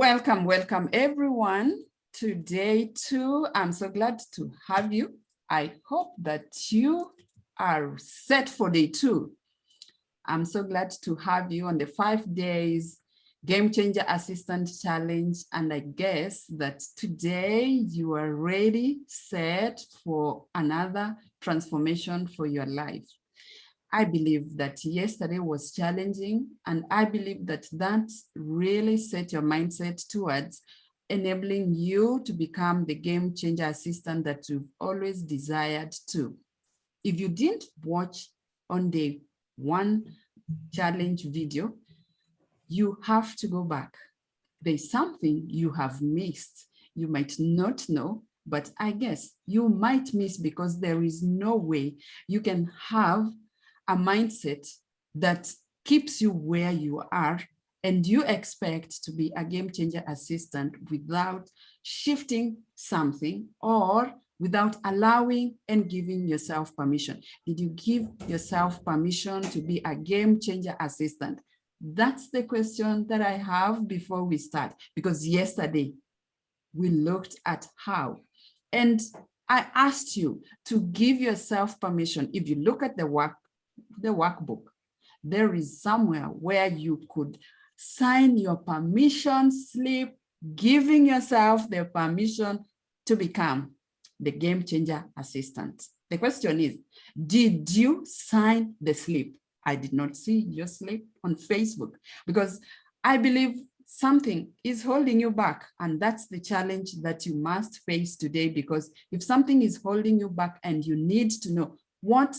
Welcome everyone to day 2. I'm so glad to have you. I hope that you are set for day 2. I'm so glad to have you on the 5 days Game Changer Assistant Challenge. And I guess that today you are ready, set for another transformation for your life. I believe that yesterday was challenging, and I believe that that really set your mindset towards enabling you to become the game changer assistant that you've always desired to. If you didn't watch on day 1 challenge video, you have to go back. There's something you have missed. You might not know, but I guess you might miss because there is no way you can have a mindset that keeps you where you are and you expect to be a game changer assistant without shifting something or without allowing and giving yourself permission. Did you give yourself permission to be a game changer assistant? That's the question that I have before we start, because yesterday we looked at how, and I asked you to give yourself permission. If you look at the workbook, there is somewhere where you could sign your permission slip, giving yourself the permission to become the game changer assistant. The question is, did you sign the slip? I did not see your slip on Facebook because I believe something is holding you back, and that's the challenge that you must face today, because if something is holding you back and you need to know what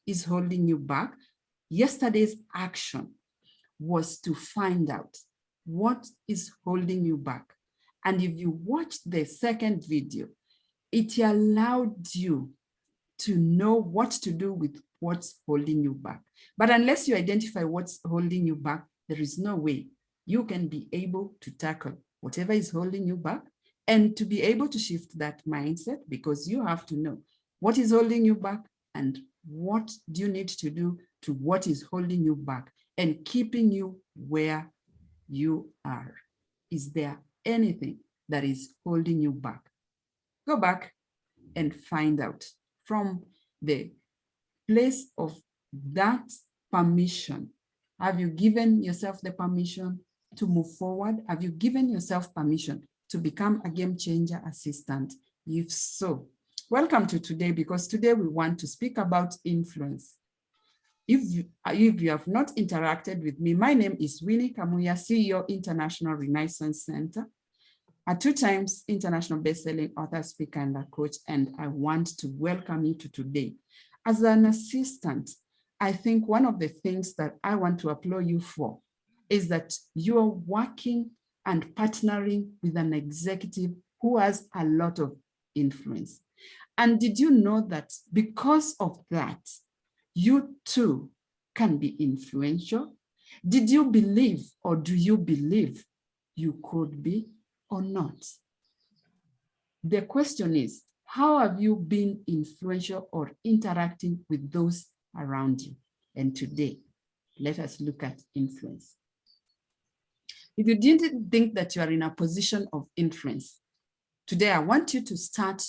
is holding you back, yesterday's action was to find out what is holding you back. And if you watched the second video, it allowed you to know what to do with what's holding you back. But unless you identify what's holding you back, there is no way you can be able to tackle whatever is holding you back and to be able to shift that mindset, because you have to know what is holding you back and what do you need to do to what is holding you back and keeping you where you are. Is there anything that is holding you back? Go back and find out from the place of that permission. Have you given yourself the permission to move forward? Have you given yourself permission to become a game changer assistant? If so, welcome to today, because today we want to speak about influence. If you have not interacted with me, my name is Winnie Kamuya, CEO, International Renaissance Center, a 2 times international best-selling author, speaker, and a coach, and I want to welcome you to today. As an assistant, I think one of the things that I want to applaud you for is that you are working and partnering with an executive who has a lot of influence. And did you know that because of that, you too can be influential? Did you believe, or do you believe you could be or not? The question is, how have you been influential or interacting with those around you? And today, let us look at influence. If you didn't think that you are in a position of influence, today I want you to start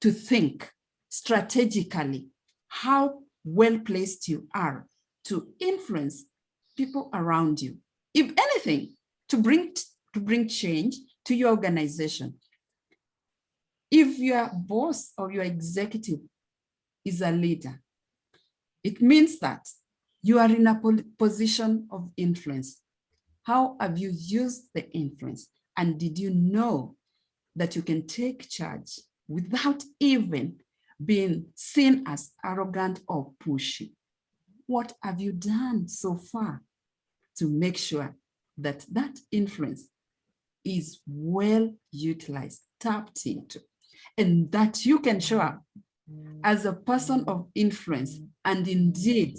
to think strategically how well placed you are to influence people around you. If anything, to bring change to your organization. If your boss or your executive is a leader, it means that you are in a position of influence. How have you used the influence? And did you know that you can take charge without even being seen as arrogant or pushy? What have you done so far to make sure that that influence is well utilized, tapped into, and that you can show up as a person of influence and indeed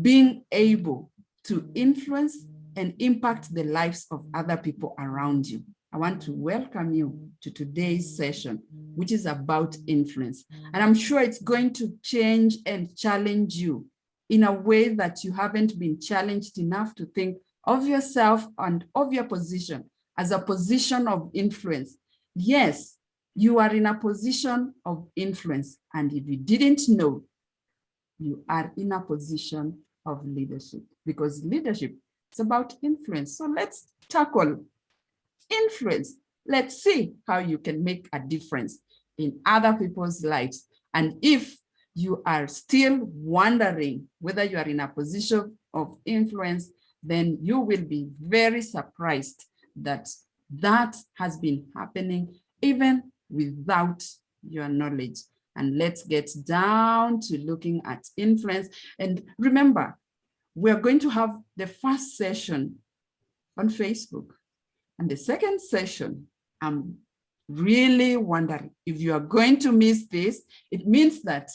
being able to influence and impact the lives of other people around you? I want to welcome you to today's session, which is about influence. And I'm sure it's going to change and challenge you in a way that you haven't been challenged enough to think of yourself and of your position as a position of influence. Yes, you are in a position of influence. And if you didn't know, you are in a position of leadership, because leadership is about influence. So let's tackle influence. Let's see how you can make a difference in other people's lives. And if you are still wondering whether you are in a position of influence, then you will be very surprised that that has been happening even without your knowledge. And let's get down to looking at influence. And remember, we're going to have the first session on Facebook. And the second session, I'm really wondering if you are going to miss this. It means that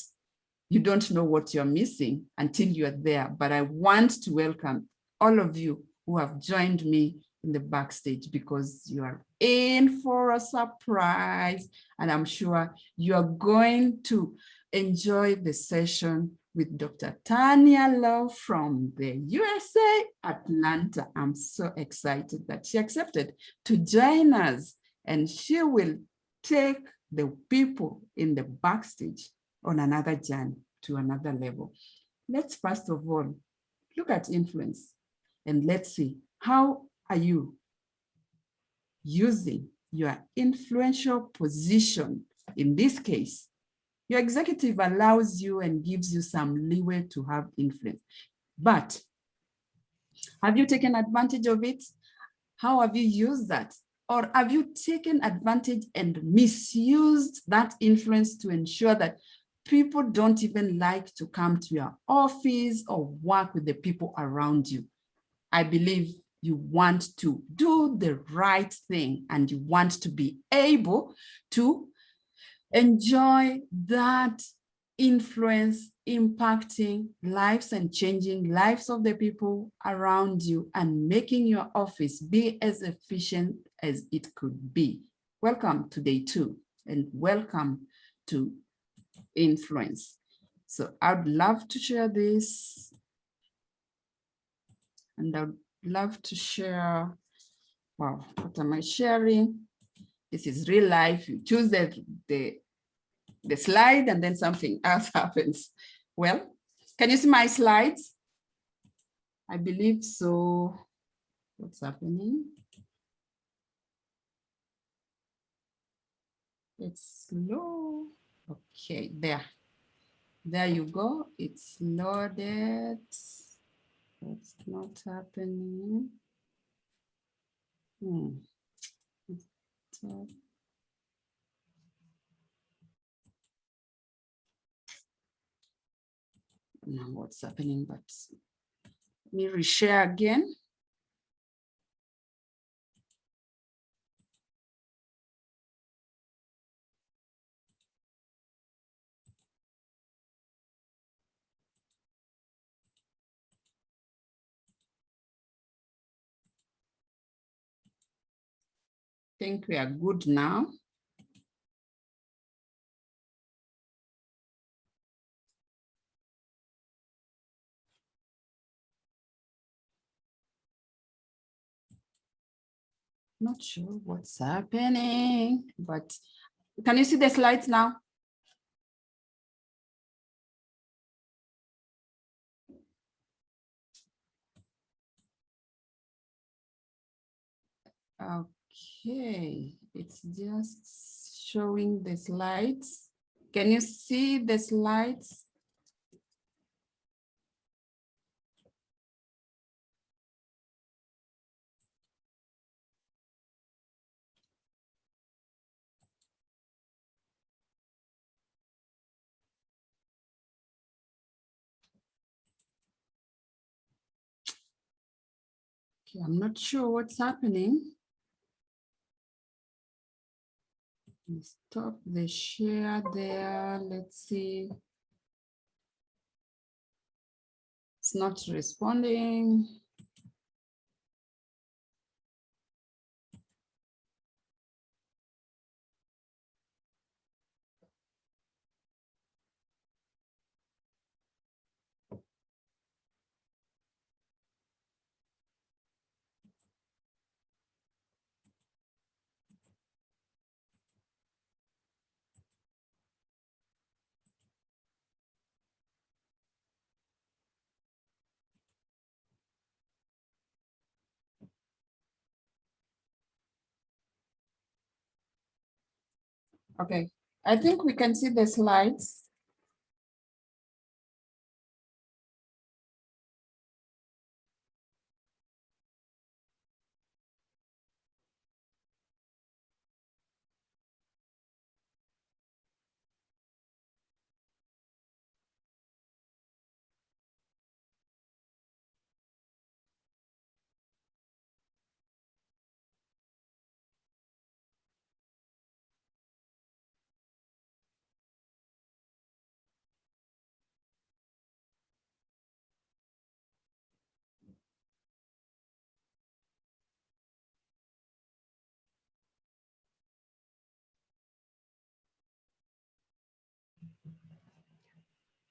you don't know what you're missing until you're there. But I want to welcome all of you who have joined me in the backstage, because you are in for a surprise. And I'm sure you are going to enjoy the session with Dr. Tanya Lowe from the USA, Atlanta. I'm so excited that she accepted to join us, and she will take the people in the backstage on another journey to another level. Let's first of all look at influence, and let's see, how are you using your influential position? In this case, your executive allows you and gives you some leeway to have influence. But have you taken advantage of it? How have you used that? Or have you taken advantage and misused that influence to ensure that people don't even like to come to your office or work with the people around you? I believe you want to do the right thing, and you want to be able to enjoy that influence impacting lives and changing lives of the people around you, and making your office be as efficient as it could be. Welcome to day 2, and welcome to influence. So I'd love to share this, and I'd love to share, wow, what am I sharing? This is real life. You choose the slide and then something else happens. Well, can you see my slides? I believe so. What's happening? It's slow. Okay, there. There you go. It's loaded. It's not happening. Now what's happening, but let me reshare again. I think we are good now. Not sure what's happening, but can you see the slides now? Okay, it's just showing the slides. Can you see the slides? Okay, I'm not sure what's happening. Stop the share there. Let's see. It's not responding. Okay, I think we can see the slides.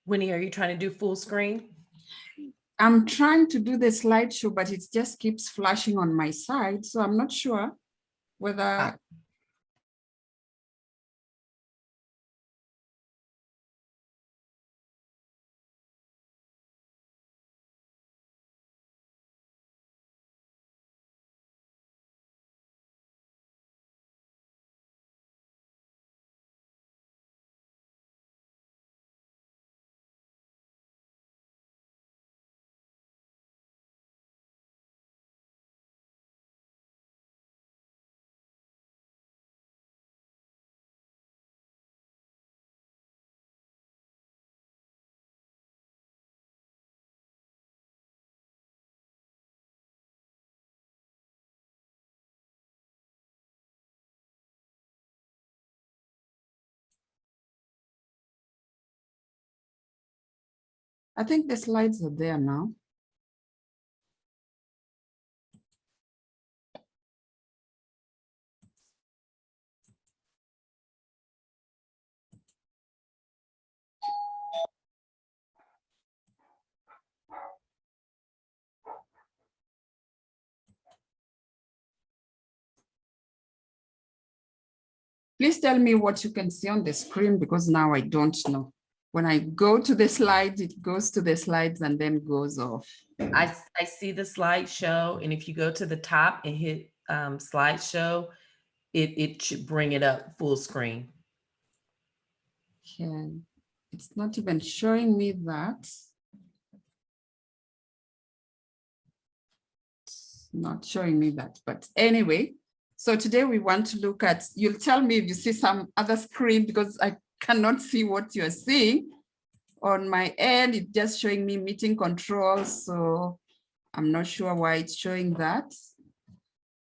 Winnie, are you trying to do full screen? I'm trying to do the slideshow, but it just keeps flashing on my side. So I'm not sure whether. I think the slides are there now. Please tell me what you can see on the screen because now I don't know. When I go to the slides, it goes to the slides and then goes off. I see the slideshow, and if you go to the top and hit slideshow, it should bring it up full screen. Okay, it's not even showing me that. It's not showing me that, but anyway, so today we want to look at, you'll tell me if you see some other screen because I cannot see what you're seeing. On my end, it's just showing me meeting controls, so I'm not sure why it's showing that.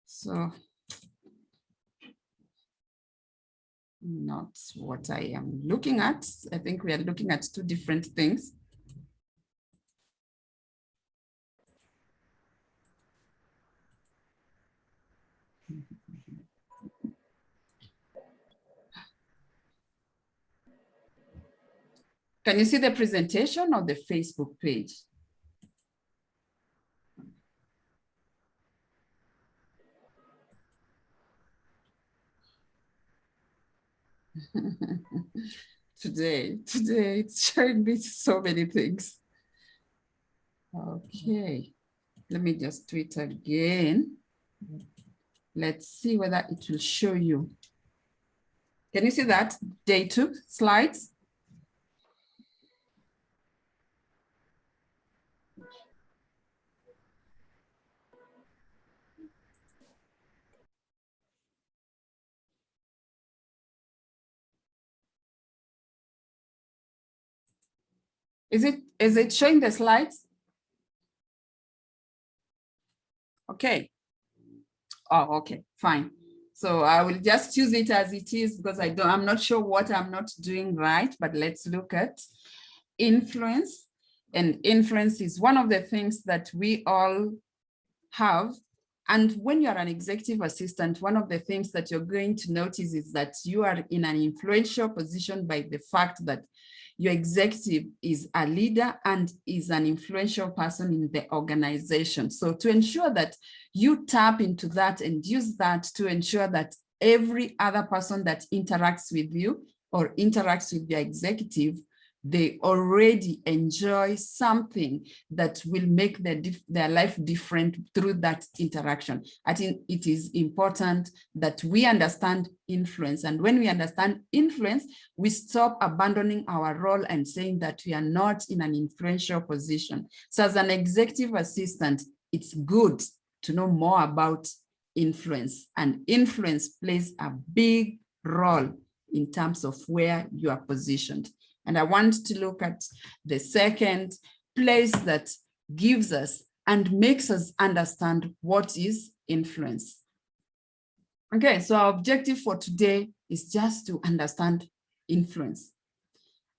So not what I am looking at. I think we are looking at two different things. Can you see the presentation or the Facebook page? Today it's showing me so many things. Okay, let me just do it again. Let's see whether it will show you. Can you see that? Day 2 slides? Is it showing the slides? Okay. Oh, okay, fine. So I will just use it as it is because I'm not sure what I'm not doing right, but let's look at influence. And influence is one of the things that we all have. And when you're an executive assistant, one of the things that you're going to notice is that you are in an influential position by the fact that your executive is a leader and is an influential person in the organization. So to ensure that you tap into that and use that to ensure that every other person that interacts with you or interacts with your executive They already enjoy something that will make their life different through that interaction. I think it is important that we understand influence. And when we understand influence, we stop abandoning our role and saying that we are not in an influential position. So as an executive assistant, it's good to know more about influence. And influence plays a big role in terms of where you are positioned. And I want to look at the second place that gives us and makes us understand what is influence. Okay, so our objective for today is just to understand influence.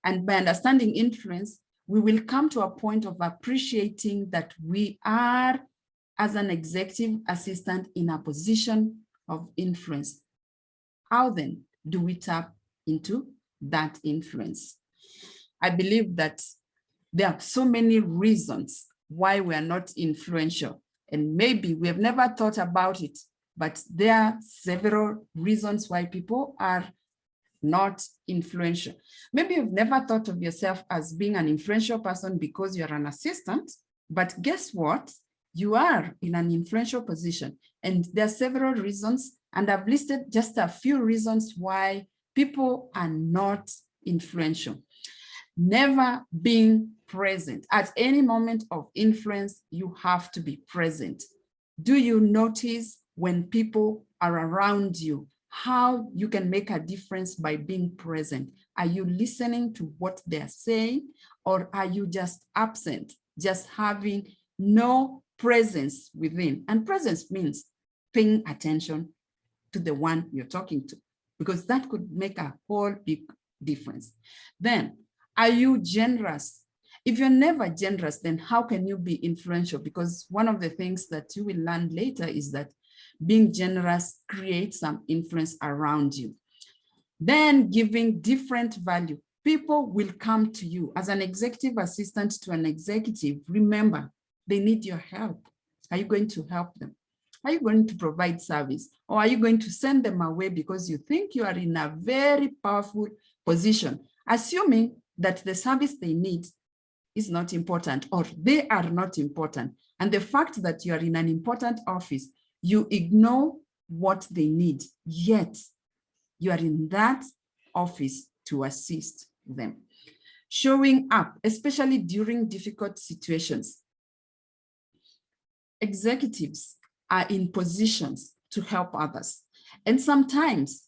And by understanding influence, we will come to a point of appreciating that we are, as an executive assistant, in a position of influence. How then do we tap into that influence? I believe that there are so many reasons why we are not influential, and maybe we have never thought about it, but there are several reasons why people are not influential. Maybe you've never thought of yourself as being an influential person because you're an assistant, but guess what? You are in an influential position, and there are several reasons, and I've listed just a few reasons why people are not influential. Never being present. At any moment of influence, you have to be present. Do you notice when people are around you, how you can make a difference by being present? Are you listening to what they're saying, or are you just absent, just having no presence within? And presence means paying attention to the one you're talking to, because that could make a whole big difference. Then, are you generous? If you're never generous, then how can you be influential? Because one of the things that you will learn later is that being generous creates some influence around you. Then giving different value. People will come to you as an executive assistant to an executive. Remember, they need your help. Are you going to help them? Are you going to provide service? Or are you going to send them away because you think you are in a very powerful position, assuming that the service they need is not important, or they are not important. And the fact that you are in an important office, you ignore what they need, yet you are in that office to assist them. Showing up, especially during difficult situations. Executives are in positions to help others. And sometimes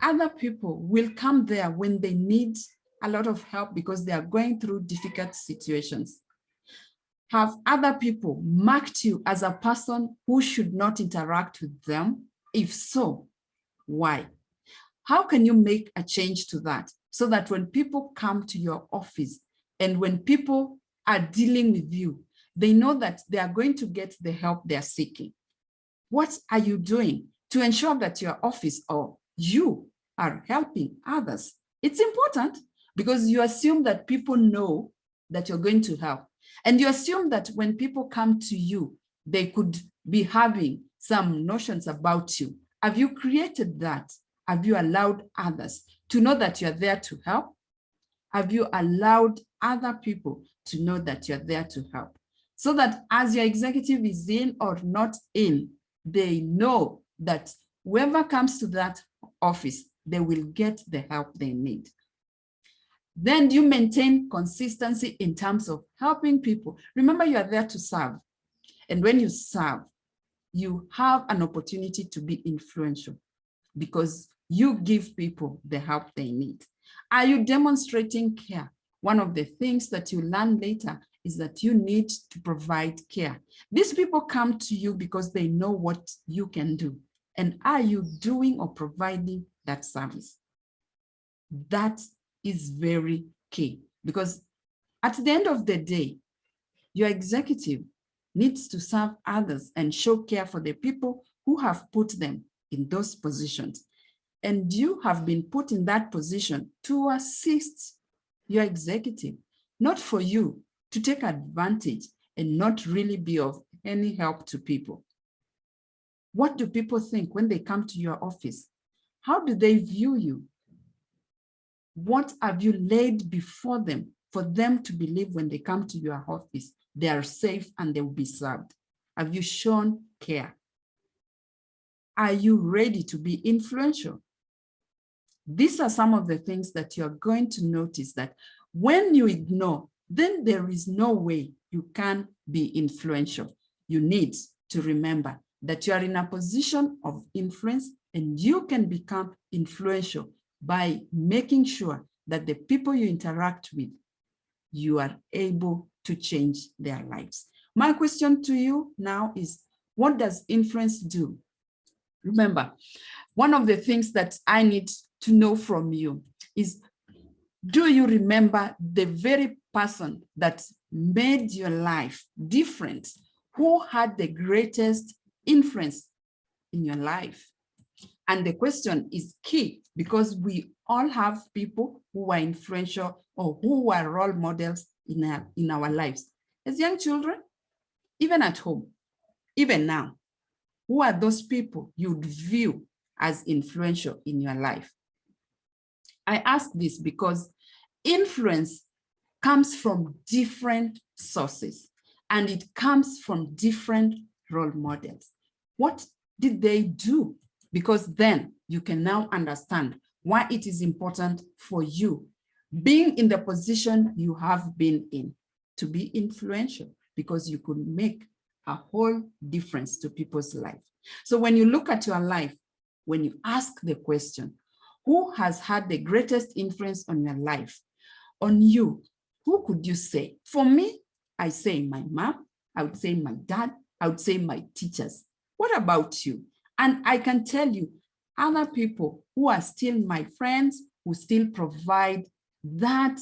other people will come there when they need a lot of help because they are going through difficult situations. Have other people marked you as a person who should not interact with them? If so, why? How can you make a change to that so that when people come to your office and when people are dealing with you, they know that they are going to get the help they're seeking? What are you doing to ensure that your office or you are helping others? It's important because you assume that people know that you're going to help. And you assume that when people come to you, they could be having some notions about you. Have you created that? Have you allowed others to know that you're there to help? Have you allowed other people to know that you're there to help? So that as your executive is in or not in, they know that whoever comes to that office, they will get the help they need. Then do you maintain consistency in terms of helping people? Remember, you are there to serve. And when you serve, you have an opportunity to be influential because you give people the help they need. Are you demonstrating care? One of the things that you learn later is that you need to provide care. These people come to you because they know what you can do. And are you doing or providing that service? That is very key because at the end of the day, your executive needs to serve others and show care for the people who have put them in those positions. And you have been put in that position to assist your executive, not for you to take advantage and not really be of any help to people. What do people think when they come to your office? How do they view you? What have you laid before them for them to believe when they come to your office, they are safe and they will be served? Have you shown care? Are you ready to be influential? These are some of the things that you're going to notice that when you ignore, then there is no way you can be influential. You need to remember that you are in a position of influence and you can become influential by making sure that the people you interact with, you are able to change their lives. My question to you now is, what does influence do? Remember, one of the things that I need to know from you is, do you remember the very person that made your life different? Who had the greatest influence in your life? And the question is key because we all have people who are influential or who are role models in our lives. As young children, even at home, even now, who are those people you'd view as influential in your life? I ask this because influence comes from different sources and it comes from different role models. What did they do? Because then you can now understand why it is important for you being in the position you have been in to be influential, because you could make a whole difference to people's life. So when you look at your life, when you ask the question, who has had the greatest influence on your life, on you, who could you say? For me, I say my mom, I would say my dad, I would say my teachers. What about you? And I can tell you other people who are still my friends, who still provide that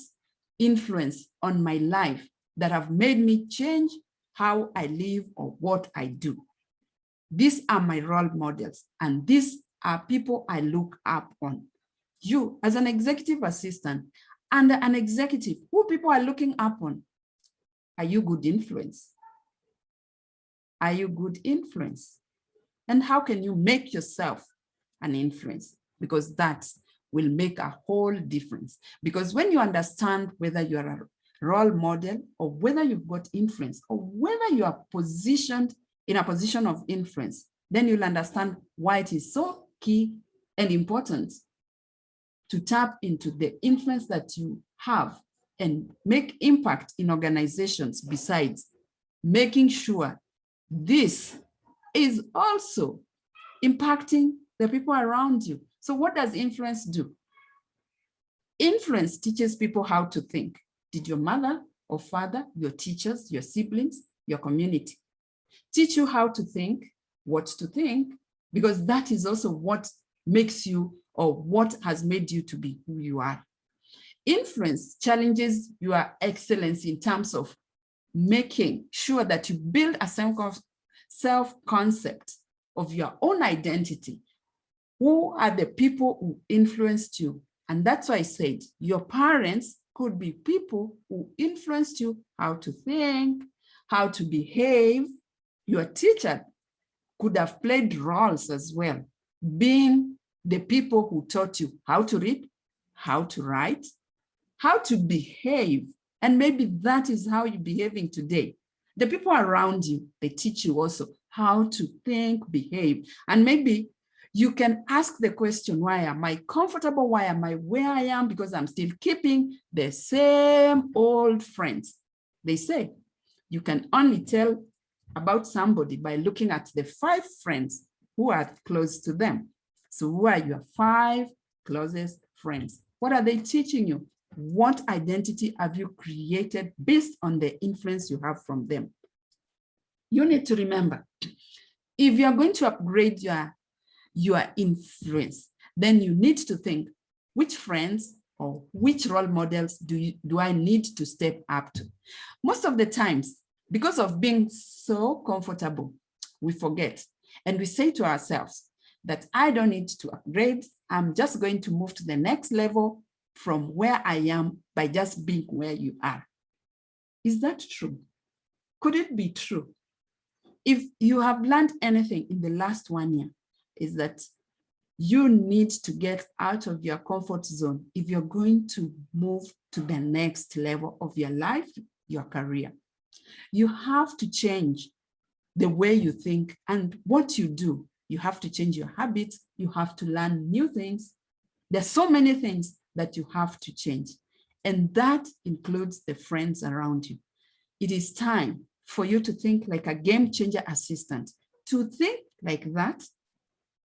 influence on my life that have made me change how I live or what I do. These are my role models, and these are people I look up on. You, as an executive assistant and an executive, who people are looking up on? Are you good influence? Are you good influence? And how can you make yourself an influence? Because that will make a whole difference. Because when you understand whether you are a role model or whether you've got influence or whether you are positioned in a position of influence, then you'll understand why it is so key and important to tap into the influence that you have and make impact in organizations, besides making sure this is also impacting the people around you. So what does influence do? Influence teaches people how to think. Did your mother or father, your teachers, your siblings, your community teach you how to think, what to think? Because that is also what makes you, or what has made you to be who you are. Influence challenges your excellence in terms of making sure that you build a self-concept of your own identity. Who are the people who influenced you? And that's why I said your parents could be people who influenced you how to think, how to behave. Your teacher could have played roles as well, being the people who taught you how to read, how to write, how to behave. And maybe that is how you're behaving today. The people around you, they teach you also how to think, behave. And maybe you can ask the question, why am I comfortable? Why am I where I am? Because I'm still keeping the same old friends. They say you can only tell about somebody by looking at the 5 friends who are close to them. So who are your 5 closest friends? What are they teaching you? What identity have you created based on the influence you have from them? You need to remember, if you're going to upgrade your influence, then you need to think, which friends or which role models do I need to step up to? Most of the times, because of being so comfortable, we forget. And we say to ourselves that I don't need to upgrade. I'm just going to move to the next level from where I am by just being where you are. Is that true? Could it be true? If you have learned anything in the last 1 year, is that You need to get out of your comfort zone if you're going to move to the next level of your life, your career. You have to change the way you think and what you do. You have to change your habits. You have to learn new things. There's so many things that you have to change. And that includes the friends around you. It is time for you to think like a game changer assistant. To think like that,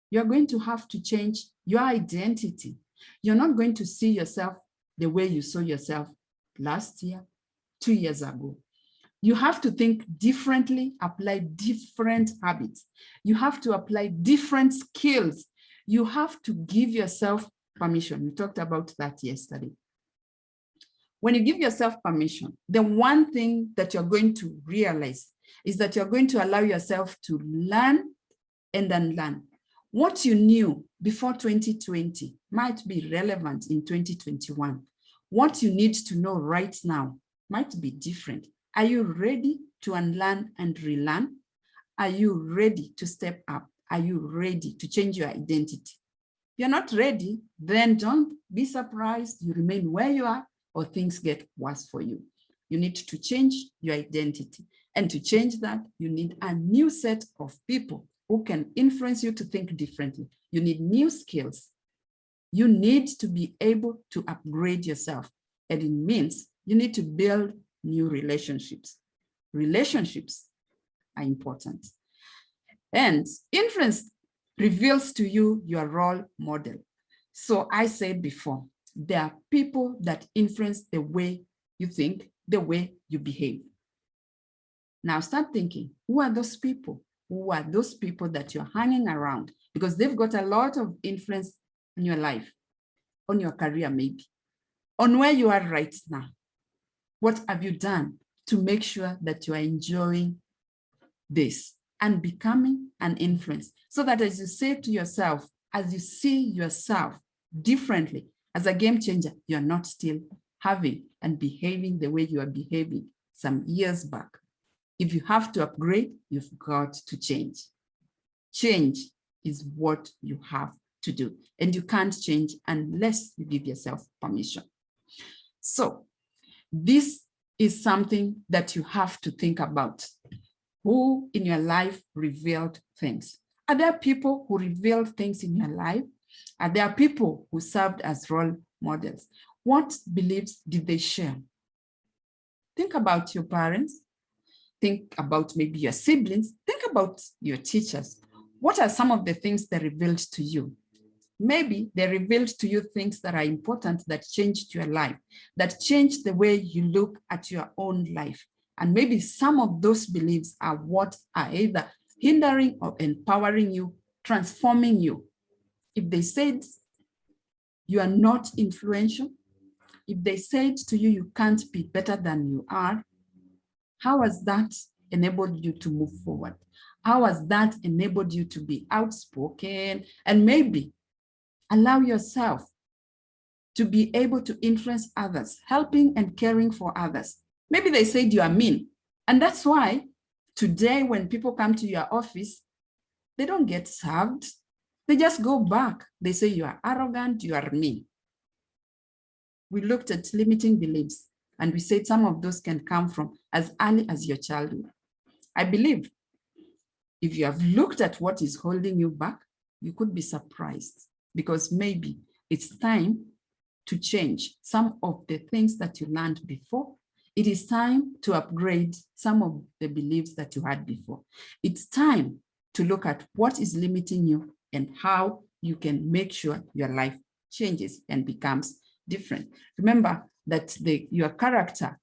you're going to have to change your identity. You're not going to see yourself the way you saw yourself last year, 2 years ago. You have to think differently, apply different habits. You have to apply different skills. You have to give yourself permission. We talked about that yesterday. When you give yourself permission, the one thing that you're going to realize is that you're going to allow yourself to learn and unlearn. What you knew before 2020 might be relevant in 2021. What you need to know right now might be different. Are you ready to unlearn and relearn? Are you ready to step up? Are you ready to change your identity? If you're not ready, then don't be surprised. You remain where you are or things get worse for you. You need to change your identity. And to change that, you need a new set of people who can influence you to think differently. You need new skills. You need to be able to upgrade yourself. And it means you need to build new relationships. Relationships are important. And influence reveals to you your role model. So I said before, there are people that influence the way you think, the way you behave. Now start thinking, who are those people? Who are those people that you're hanging around? Because they've got a lot of influence in your life, on your career maybe, on where you are right now. What have you done to make sure that you are enjoying this and becoming an influence? So that as you say to yourself, as you see yourself differently, as a game changer, you're not still having and behaving the way you are behaving some years back. If you have to upgrade, you've got to change. Change is what you have to do. And you can't change unless you give yourself permission. So this is something that you have to think about. Who in your life revealed things? Are there people who revealed things in your life? Are there people who served as role models? What beliefs did they share? Think about your parents. Think about maybe your siblings. Think about your teachers. What are some of the things they revealed to you? Maybe they revealed to you things that are important, that changed your life, that changed the way you look at your own life. And maybe some of those beliefs are what are either hindering or empowering you, transforming you. If they said you are not influential, if they said to you, you can't be better than you are, how has that enabled you to move forward? How has that enabled you to be outspoken and maybe allow yourself to be able to influence others, helping and caring for others? Maybe they said you are mean. And that's why today when people come to your office, they don't get served. They just go back. They say you are arrogant, you are mean. We looked at limiting beliefs and we said some of those can come from as early as your childhood. I believe if you have looked at what is holding you back, you could be surprised because maybe it's time to change some of the things that you learned before. It is time to upgrade some of the beliefs that you had before. It's time to look at what is limiting you and how you can make sure your life changes and becomes different. Remember that your character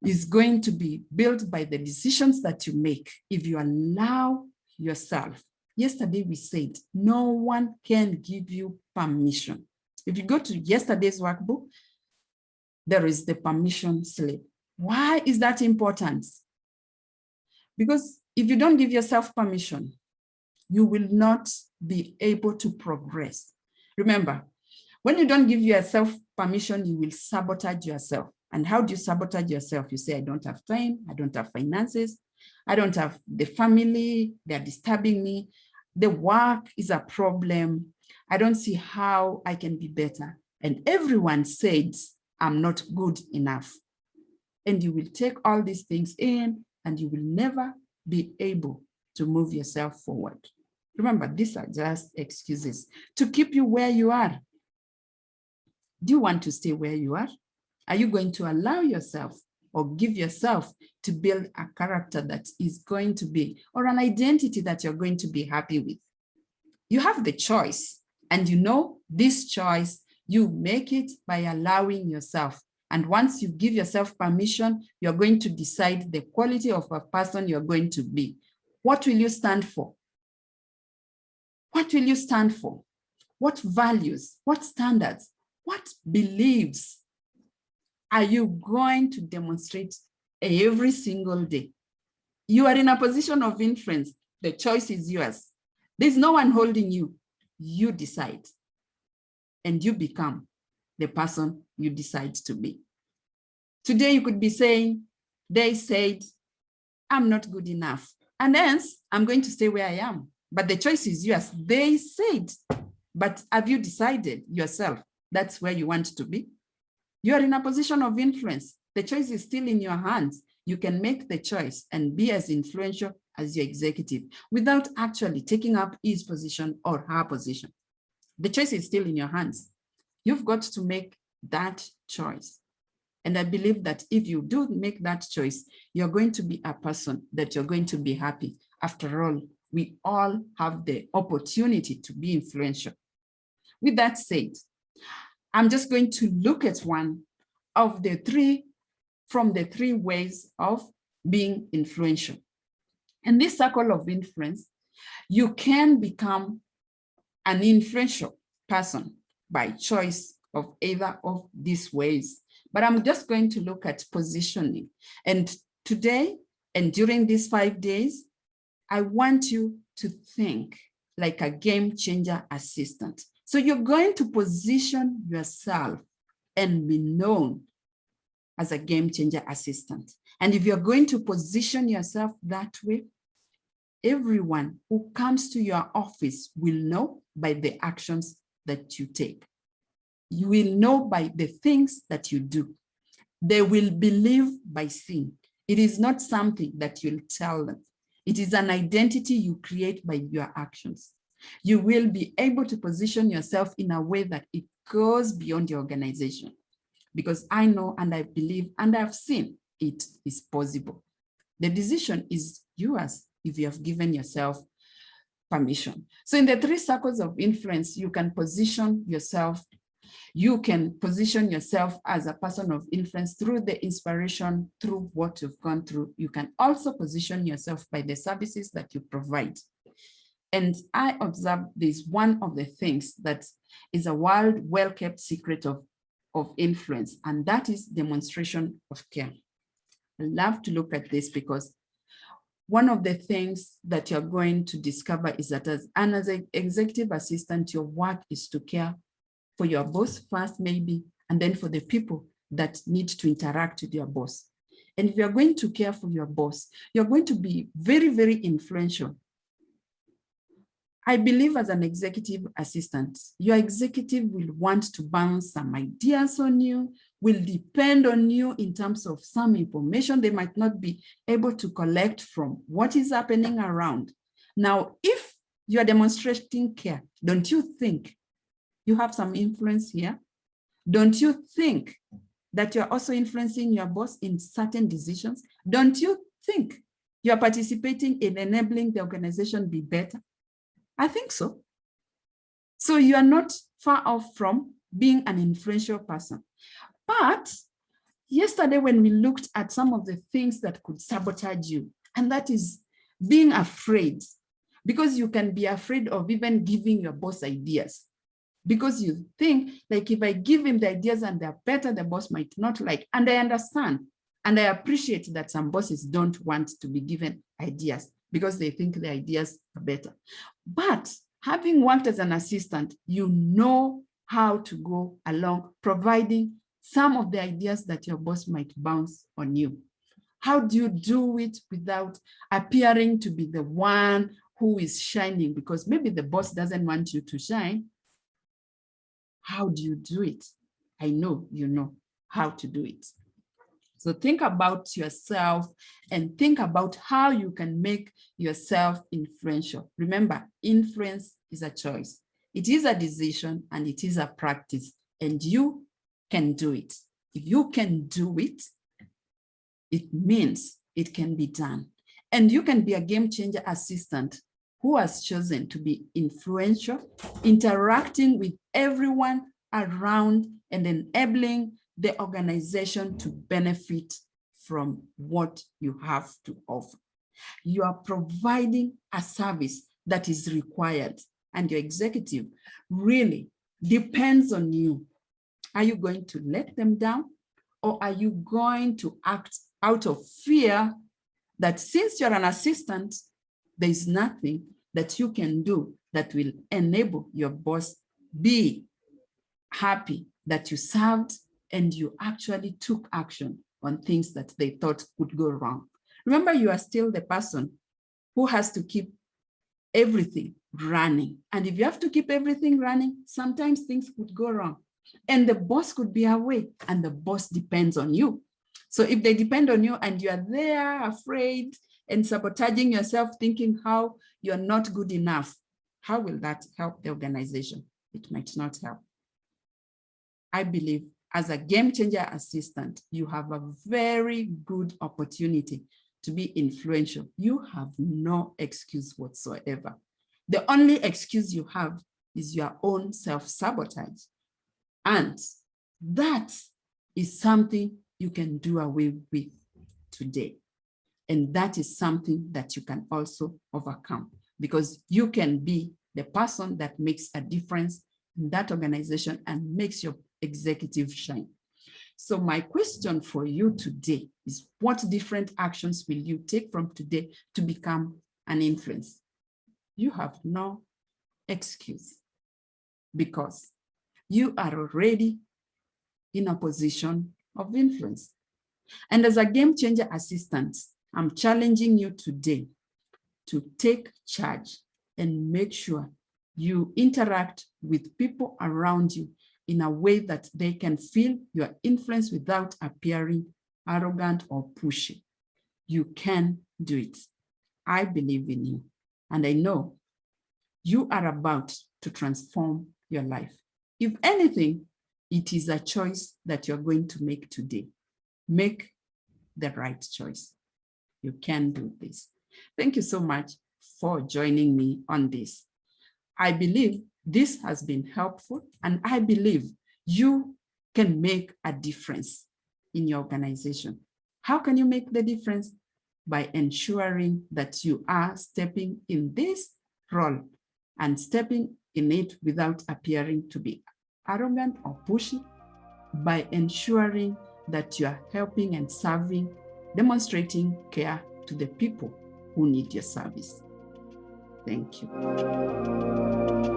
is going to be built by the decisions that you make. If you allow yourself, yesterday we said, no one can give you permission. If you go to yesterday's workbook, there is the permission slip. Why is that important? Because if you don't give yourself permission, you will not be able to progress. Remember, when you don't give yourself permission, you will sabotage yourself. And how do you sabotage yourself? You say, I don't have time, I don't have finances, I don't have the family, they're disturbing me. The work is a problem. I don't see how I can be better. And everyone says, I'm not good enough. And you will take all these things in and you will never be able to move yourself forward. Remember, these are just excuses to keep you where you are. Do you want to stay where you are? Are you going to allow yourself or give yourself to build a character that is going to be, or an identity that you're going to be happy with? You have the choice, and you know this choice, you make it by allowing yourself. And once you give yourself permission, you're going to decide the quality of a person you're going to be. What will you stand for? What will you stand for? What values, what standards, what beliefs are you going to demonstrate every single day? You are in a position of influence. The choice is yours. There's no one holding you. You decide. And you become the person you decide to be. Today you could be saying, they said, I'm not good enough. And hence, I'm going to stay where I am. But the choice is yours. They said, but have you decided yourself that's where you want to be? You are in a position of influence. The choice is still in your hands. You can make the choice and be as influential as your executive without actually taking up his position or her position. The choice is still in your hands. You've got to make that choice. And I believe that if you do make that choice, you're going to be a person that you're going to be happy. After all, we all have the opportunity to be influential. With that said, I'm just going to look at one of the three, from the three ways of being influential. In this circle of influence, you can become an influential person by choice of either of these ways. But I'm just going to look at positioning. And today, and during these 5 days, I want you to think like a game changer assistant. So you're going to position yourself and be known as a game changer assistant. And if you're going to position yourself that way, everyone who comes to your office will know by the actions that you take. You will know by the things that you do. They will believe by seeing. It is not something that you'll tell them. It is an identity you create by your actions. You will be able to position yourself in a way that it goes beyond your organization. Because I know and I believe and I've seen it is possible. The decision is yours if you have given yourself permission. So in the three circles of influence, you can position yourself. You can position yourself as a person of influence through the inspiration, through what you've gone through. You can also position yourself by the services that you provide. And I observe this one of the things that is a world well-kept secret of influence, and that is demonstration of care. I love to look at this because one of the things that you're going to discover is that as an executive assistant, your work is to care for your boss first, maybe, and then for the people that need to interact with your boss. And if you're going to care for your boss, you're going to be very, very influential. I believe as an executive assistant, your executive will want to bounce some ideas on you, will depend on you in terms of some information they might not be able to collect from what is happening around. Now, if you are demonstrating care, don't you think you have some influence here? Don't you think that you're also influencing your boss in certain decisions? Don't you think you're participating in enabling the organization be better? I think so. So you are not far off from being an influential person. But yesterday when we looked at some of the things that could sabotage you, and that is being afraid, because you can be afraid of even giving your boss ideas. Because you think, like, if I give him the ideas and they're better, the boss might not like. And I understand. And I appreciate that some bosses don't want to be given ideas because they think the ideas are better. But having worked as an assistant, you know how to go along providing some of the ideas that your boss might bounce on you. How do you do it without appearing to be the one who is shining, because maybe the boss doesn't want you to shine. How do you do it? I know you know how to do it. So think about yourself and think about how you can make yourself influential. Remember, influence is a choice. It is a decision and it is a practice, and you can do it. If you can do it, it means it can be done. And you can be a game changer assistant who has chosen to be influential, interacting with everyone around and enabling the organization to benefit from what you have to offer. You are providing a service that is required, and your executive really depends on you. Are you going to let them down, or are you going to act out of fear that since you're an assistant, there's nothing that you can do that will enable your boss be happy that you served and you actually took action on things that they thought could go wrong? Remember, you are still the person who has to keep everything running. And if you have to keep everything running, sometimes things could go wrong. And the boss could be away, and the boss depends on you. So if they depend on you and you are there afraid and sabotaging yourself, thinking how you're not good enough, how will that help the organization? It might not help. I believe as a game changer assistant, you have a very good opportunity to be influential. You have no excuse whatsoever. The only excuse you have is your own self-sabotage. And that is something you can do away with today. And that is something that you can also overcome, because you can be the person that makes a difference in that organization and makes your executive shine. So my question for you today is, what different actions will you take from today to become an influence? You have no excuse, because you are already in a position of influence. And as a game changer assistant, I'm challenging you today to take charge and make sure you interact with people around you in a way that they can feel your influence without appearing arrogant or pushy. You can do it. I believe in you, and I know you are about to transform your life. If anything, it is a choice that you're going to make today. Make the right choice. You can do this. Thank you so much for joining me on this. I believe this has been helpful, and I believe you can make a difference in your organization. How can you make the difference? By ensuring that you are stepping in this role and stepping in it without appearing to be arrogant or pushy, by ensuring that you are helping and serving, demonstrating care to the people who need your service. Thank you.